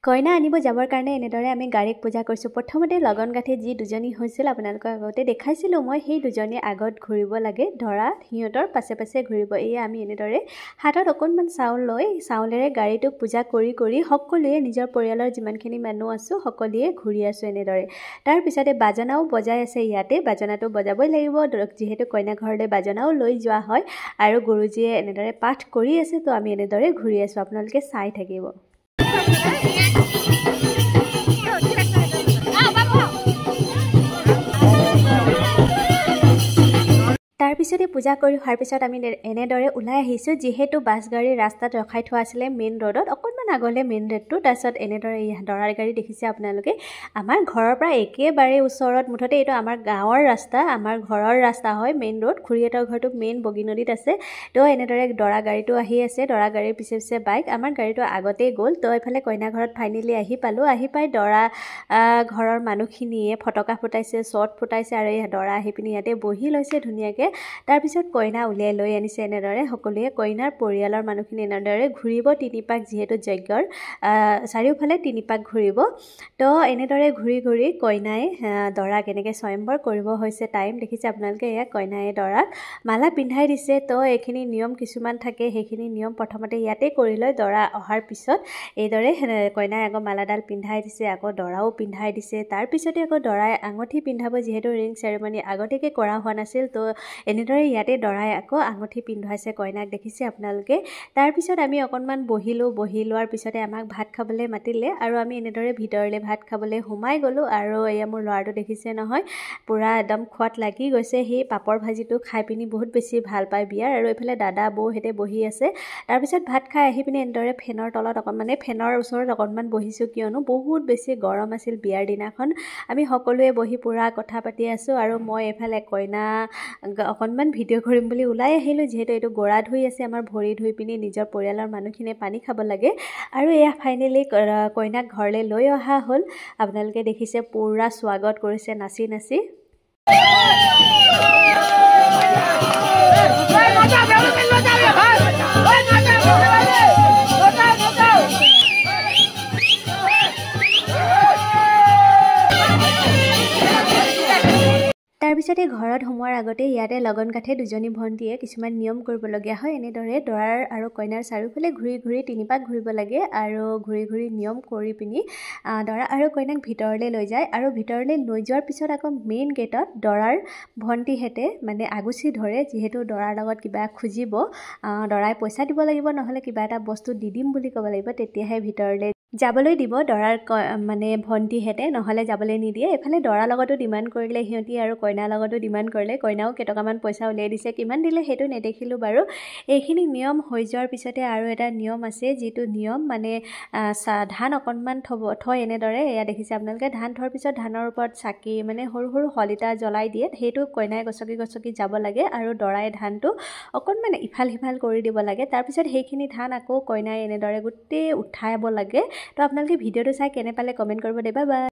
কইনা আনিব যাবৰ কাৰণে এনেদৰে আমি গাড়ীক পূজা কৰিছোঁ। প্ৰথমতে লগন গাঁঠি যি দুজনী হৈছিল আপোনালোকক আগতে দেখাইছিলোঁ মই, সেই দুজনী আগত ঘূৰিব লাগে, ধৰা সিহঁতৰ পাছে পাছে ঘূৰিব। এয়া আমি এনেদৰে হাতত অকণমান চাউল লৈ চাউলেৰে গাড়ীটোক পূজা কৰি সকলোৱে নিজৰ পৰিয়ালৰ যিমানখিনি মানুহ আছোঁ সকলোৱে ঘূৰি আছোঁ এনেদৰে। তাৰপিছতে বাজনাও বজাই আছে ইয়াতে, বাজনাটো বজাবই লাগিব যিহেতু কইনা ঘৰলৈ বাজনাও লৈ যোৱা হয় আৰু গুৰুজীয়ে এনেদৰে পাঠ কৰি আছে, তো আমি এনেদৰে ঘূৰি আছোঁ, আপোনালোকে চাই থাকিব। তাৰপিছতে পূজা কৰি হোৱাৰ পিছত আমি এনেদৰে ওলাই আহিছোঁ, যিহেতু বাছ গাড়ী ৰাস্তাত ৰখাই থোৱা আছিলে মেইন ৰোডত, অকণমান আগলৈ মেইন ৰোডটো। তাৰপিছত এনেদৰে দৰাৰ গাড়ী দেখিছে আপোনালোকে, আমাৰ ঘৰৰ পৰা একেবাৰে ওচৰত, মুঠতে এইটো আমাৰ গাঁৱৰ ৰাস্তা, আমাৰ ঘৰৰ ৰাস্তা হয় মেইন ৰোড। খুৰীহঁতৰ ঘৰটো মেইন বগীনদীত আছে। তো এনেদৰে দৰা গাড়ীটো আহি আছে, দৰা গাড়ীৰ পিছে পিছে বাইক, আমাৰ গাড়ীটো আগতেই গ'ল। তো এইফালে কইনা ঘৰত ফাইনেলি আহি পালোঁ। আহি পাই দৰা ঘৰৰ মানুহখিনিয়ে ফটকা ফুটাইছে, শ্বট ফুটাইছে আৰু এই দৰা আহি পিনি ইয়াতে বহি লৈছে ধুনীয়াকৈ। তাৰপিছত কইনা উলিয়াই লৈ আনিছে এনেদৰে সকলোৱে। কইনাৰ পৰিয়ালৰ মানুহখিনি এনেদৰে ঘূৰিব 3 পাক, যিহেতু যজ্ঞৰ চাৰিওফালে 3 পাক ঘূৰিব। তো এনেদৰে ঘূৰি ঘূৰি কইনাই দৰাক এনেকৈ স্বয়ম্বৰ কৰিব হৈছে টাইম দেখিছে আপোনালোকে। এয়া কইনাই দৰাক মালা পিন্ধাই দিছে। তো এইখিনি নিয়ম কিছুমান থাকে, সেইখিনি নিয়ম প্ৰথমতে ইয়াতে কৰি লয়। দৰা অহাৰ পিছত এইদৰে কইনাই আকৌ মালাডাল পিন্ধাই দিছে, আকৌ দৰাও পিন্ধাই দিছে। তাৰপিছতে আকৌ দৰাই আঙুঠি পিন্ধাব, যিহেতু ৰিং চেৰেমনি আগতীয়াকৈ কৰা হোৱা নাছিল। তো এনেদৰে ইয়াতে দৰাই আকৌ আঙুঠি পিন্ধাইছে কইনাক দেখিছে আপোনালোকে। তাৰপিছত আমি অকণমান বহিলোঁ, বহি লোৱাৰ পিছতে আমাক ভাত খাবলৈ মাতিলে আৰু আমি এনেদৰে ভিতৰলৈ ভাত খাবলৈ সোমাই গ'লোঁ। আৰু এয়া মোৰ ল'ৰাটো দেখিছে নহয়, পূৰা একদম খোৱাত লাগি গৈছে। সেই পাপৰ ভাজিটো খাই পিনি বহুত বেছি ভাল পায় বিয়াৰ। আৰু এইফালে দাদা বৌহেঁতে বহি আছে। তাৰপিছত ভাত খাই আহি পিনি এনেদৰে ফেনৰ তলত অকণমান, ফেনৰ ওচৰত অকণমান বহিছোঁ, কিয়নো বহুত বেছি গৰম আছিল বিয়াৰ দিনাখন। আমি সকলোৱে বহি পূৰা কথা পাতি আছোঁ আৰু মই এইফালে কইনা অকণমান ভিডিঅ' কৰিম বুলি ওলাই আহিলোঁ, যিহেতু এইটো গৰা ধুই আছে, আমাৰ ভৰি ধুই পিনি নিজৰ পৰিয়ালৰ মানুহখিনিয়ে পানী খাব লাগে। আৰু এয়া ফাইনেলি কইনাক ঘৰলৈ লৈ অহা হ'ল। আপোনালোকে দেখিছে পূৰা স্বাগত কৰিছে নাচি নাচি। তাৰপিছতে ঘৰত সোমোৱাৰ আগতে ইয়াতে লগন কাঠে দুজনী ভণ্টীয়ে কিছুমান নিয়ম কৰিবলগীয়া হয়। এনেদৰে দৰাৰ আৰু কইনাৰ চাৰিওফালে ঘূৰি ঘূৰি 3 পাক ঘূৰিব লাগে আৰু ঘূৰি ঘূৰি নিয়ম কৰি পিনি দৰা আৰু কইনাক ভিতৰলৈ লৈ যায়। আৰু ভিতৰলৈ লৈ যোৱাৰ পিছত আকৌ মেইন গেটত দৰাৰ ভণ্টীহেঁতে মানে আগুচি ধৰে, যিহেতু দৰাৰ লগত কিবা খুজিব, দৰাই পইচা দিব লাগিব, নহ'লে কিবা এটা বস্তু দি দিম বুলি ক'ব লাগিব, তেতিয়াহে ভিতৰলৈ যাবলৈ দিব দৰাৰ মানে ভণ্টীহেঁতে, নহ'লে যাবলৈ নিদিয়ে। এইফালে দৰাৰ লগতো ডিমাণ্ড কৰিলে সিহঁতি আৰু কইনাৰ লগতো ডিমাণ্ড কৰিলে। কইনাও কেইটকামান পইচা উলিয়াই দিছে, কিমান দিলে সেইটো নেদেখিলোঁ বাৰু। এইখিনি নিয়ম হৈ যোৱাৰ পিছতে আৰু এটা নিয়ম আছে, যিটো নিয়ম মানে ধান অকণমান থয় এনেদৰে। এয়া দেখিছে আপোনালোকে, ধান থোৱাৰ পিছত ধানৰ ওপৰত চাকি মানে সৰু সৰু শলিতা জ্বলাই দিয়ে, সেইটো কইনাই গছকি গছকি যাব লাগে আৰু দৰাই ধানটো অকণমান ইফাল সিফাল কৰি দিব লাগে। তাৰপিছত সেইখিনি ধান আকৌ কইনাই এনেদৰে গোটেই উঠাব লাগে। তো আপোনালোকে ভিডিঅ'টো চাই কেনে পালে কমেণ্ট কৰিব দেই। Bye bye.